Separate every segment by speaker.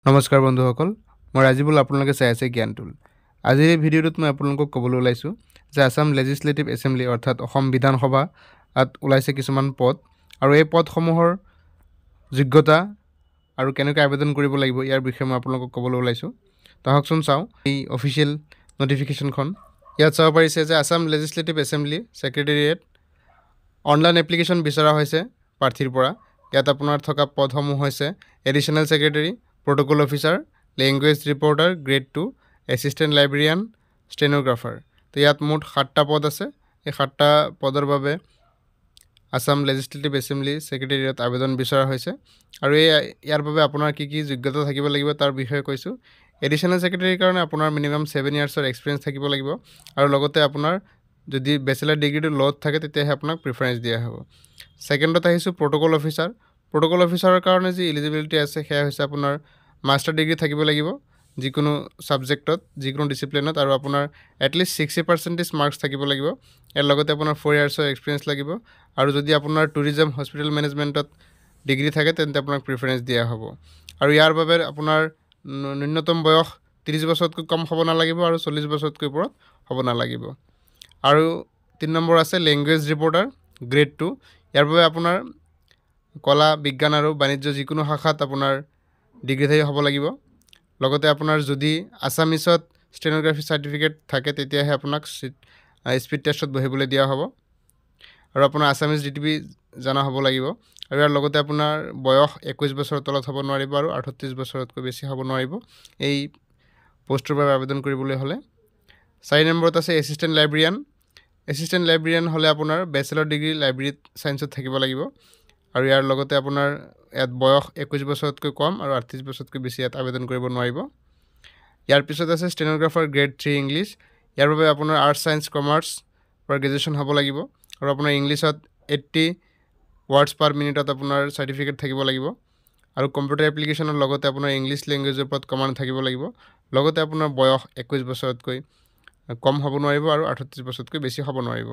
Speaker 1: নমস্কাৰ বন্ধুসকল, মই ৰাজীবুল আপোনালোকে চাই আছে জ্ঞান টুল। আজিৰ এই ভিডিঅ'টোত মই আপোনালোকক ক'বলৈ ওলাইছোঁ যে আছাম লেজিছলেটিভ এছেম্বলি অৰ্থাৎ অসম বিধানসভাত ওলাইছে কিছুমান পদ আৰু এই পদসমূহৰ যোগ্যতা আৰু কেনেকৈ আবেদন কৰিব লাগিব ইয়াৰ বিষয়ে মই আপোনালোকক ক'বলৈ ওলাইছোঁ। আহকচোন চাওঁ এই অফিচিয়েল নটিফিকেশ্যনখন। ইয়াত চাব পাৰিছে যে Assam legislative assembly secretariat online application বিচৰা হৈছে প্ৰাৰ্থীৰ পৰা। ইয়াত আপোনাৰ থকা পদসমূহ হৈছে additional secretary, protocol officer, language reporter grade 2, assistant librarian, stenographer. তো ইয়াত মুঠ 7টা পদ আছে। এই 7টা পদৰ বাবে আছাম লেজিছলেটিভ এছেম্বলি ছেক্ৰেটেৰিয়েট আবেদন বিচৰা হৈছে আৰু ইয়াৰ বাবে আপোনাৰ কি কি যোগ্যতা থাকিব লাগিব তাৰ বিষয়ে কৈছোঁ। এডিশ্যনেল ছেক্ৰেটেৰীৰ কাৰণে আপোনাৰ মিনিমাম 7 ইয়াৰ্ছৰ এক্সপিৰিয়েঞ্চ থাকিব লাগিব আৰু লগতে আপোনাৰ যদি বেচেলাৰ ডিগ্ৰীটো ল'ত থাকে তেতিয়াহে আপোনাক প্ৰিফাৰেঞ্চ দিয়া হ'ব। ছেকেণ্ডত আহিছোঁ প্ৰট'কল অফিচাৰ। প্ৰট'কল অফিচাৰৰ কাৰণে যি এলিজিবিলিটি আছে সেয়া হৈছে আপোনাৰ মাষ্টাৰ ডিগ্ৰী থাকিব লাগিব যিকোনো ছাবজেক্টত, যিকোনো ডিচিপ্লিনত, আৰু আপোনাৰ এটলিষ্ট 60% মাৰ্কছ থাকিব লাগিব। ইয়াৰ লগতে আপোনাৰ 4 ইয়াৰ্ছৰ এক্সপিৰিয়েঞ্চ লাগিব আৰু যদি আপোনাৰ টুৰিজম হস্পিটেল মেনেজমেণ্টত ডিগ্ৰী থাকে তেন্তে আপোনাক প্ৰিফাৰেঞ্চ দিয়া হ'ব। আৰু ইয়াৰ বাবে আপোনাৰ ন্যূনতম বয়স 30 বছৰতকৈ কম হ'ব নালাগিব আৰু 40 বছৰতকৈ ওপৰত হ'ব নালাগিব। আৰু 3 নম্বৰ আছে লেংগুৱেজ ৰিপৰ্টাৰ গ্ৰেড 2। ইয়াৰ বাবে আপোনাৰ কলা, বিজ্ঞান আৰু বাণিজ্য যিকোনো শাখাত আপোনাৰ ডিগ্ৰী হ'ব লাগিব। লগতে আপোনাৰ যদি আছামিছত ষ্টেন'গ্ৰাফি চাৰ্টিফিকেট থাকে তেতিয়াহে আপোনাক স্পীড টেষ্টত বহিবলৈ দিয়া হ'ব আৰু আপোনাৰ আছামিজ DTP জনা হ'ব লাগিব। আৰু ইয়াৰ লগতে আপোনাৰ বয়স 21 বছৰৰ তলত হ'ব নোৱাৰিব আৰু 38 বছৰতকৈ বেছি হ'ব নোৱাৰিব এই পষ্টৰ বাবে আবেদন কৰিবলৈ হ'লে। 4 নম্বৰত আছে এছিষ্টেণ্ট লাইব্ৰেৰিয়ান। এছিষ্টেণ্ট লাইব্ৰেৰিয়ান হ'লে আপোনাৰ বেচেলৰ ডিগ্ৰী লাইব্ৰেৰীত ছায়েন্সত থাকিব লাগিব আৰু ইয়াৰ লগতে আপোনাৰ ইয়াত বয়স 21 বছৰতকৈ কম আৰু 38 বছৰতকৈ বেছি ইয়াত আবেদন কৰিব নোৱাৰিব। ইয়াৰ পিছত আছে ষ্টেন'গ্ৰাফাৰ গ্ৰেড 3 ইংলিছ। ইয়াৰ বাবে আপোনাৰ আৰ্টছ, ছায়েন্স, কমাৰ্চ পৰা গ্ৰেজুৱেশ্যন হ'ব লাগিব আৰু আপোনাৰ ইংলিছত 80 ৱৰ্ডছ পাৰ মিনিটত আপোনাৰ চাৰ্টিফিকেট থাকিব লাগিব আৰু কম্পিউটাৰ এপ্লিকেশ্যনৰ লগতে আপোনাৰ ইংলিছ লেংগুৱেজৰ ওপৰত কমাণ্ড থাকিব লাগিব। লগতে আপোনাৰ বয়স 21 বছৰতকৈ কম হ'ব নোৱাৰিব আৰু 38 বছৰতকৈ বেছি হ'ব নোৱাৰিব।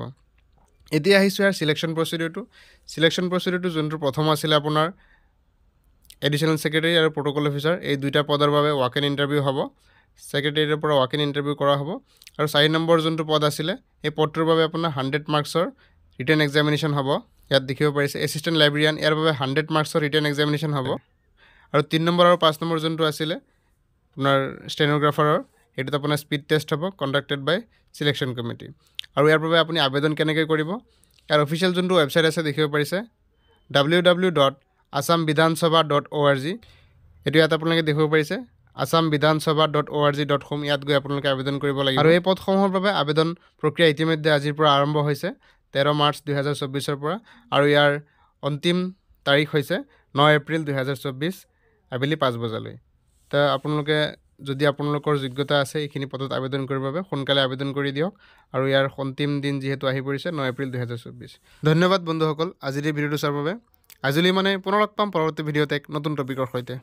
Speaker 1: এতিয়া আহিছোঁ ইয়াৰ চিলেকশ্যন প্ৰচিডিউৰটো। চিলেকশ্যন প্ৰচিডিউৰটো যোনটো প্ৰথম আছিলে আপোনাৰ এডিশ্যনেল ছেক্ৰেটেৰী আৰু প্ৰট'কল অফিচাৰ, এই 2টা পদৰ বাবে ৱাক ইন ইণ্টাৰভিউ হ'ব। ছেক্ৰেটেৰীৰ পৰা ৱাক ইন ইণ্টাৰভিউ কৰা হ'ব আৰু 4 নম্বৰ যোনটো পদ আছিলে এই পদটোৰ বাবে আপোনাৰ 100 মাৰ্কছৰ ৰিটেন এক্সামিনেশ্যন হ'ব। ইয়াত দেখিব পাৰিছে এছিষ্টেণ্ট লাইব্ৰেৰিয়ান, ইয়াৰ বাবে 100 মাৰ্কছৰ ৰিটেন এক্সামিনেশ্যন হ'ব। আৰু 3 নম্বৰ আৰু 5 নম্বৰ যোনটো আছিলে আপোনাৰ ষ্টেন'গ্ৰাফাৰৰ, সেইটোত আপোনাৰ স্পীড টেষ্ট হ'ব কণ্ডাক্টেড বাই চিলেকশ্যন কমিটি। আৰু ইয়াৰ বাবে আপুনি আবেদন কেনেকৈ কৰিব, ইয়াৰ অফিচিয়েল যোনটো ৱেবছাইট আছে দেখিব পাৰিছে www.assamvidansabha.org। এইটো ইয়াত আপোনালোকে দেখিব পাৰিছে assamvidansabha.org.com। ইয়াত গৈ আপোনালোকে আবেদন কৰিব লাগিব। আৰু এই পদসমূহৰ বাবে আবেদন প্ৰক্ৰিয়া ইতিমধ্যে আজিৰ পৰা আৰম্ভ হৈছে 13 মাৰ্চ 2024 পৰা আৰু ইয়াৰ অন্তিম তাৰিখ হৈছে 9 এপ্ৰিল 2024 আবেলি 5 বজালৈ। তো আপোনালোকে যদি আপোনালোকৰ যোগ্যতা আছে এইখিনি পদত আবেদন কৰিবৰ বাবে সোনকালে আবেদন কৰি দিয়ক আৰু ইয়াৰ অন্তিম দিন যিহেতু আহি পৰিছে 9 এপ্ৰিল 2024। ধন্যবাদ বন্ধুসকল আজিৰ এই ভিডিঅ'টো চোৱাৰ বাবে। আজিলৈ পুনৰ লগ পাম পৰৱৰ্তী ভিডিঅ'ত এক নতুন টপিকৰ সৈতে।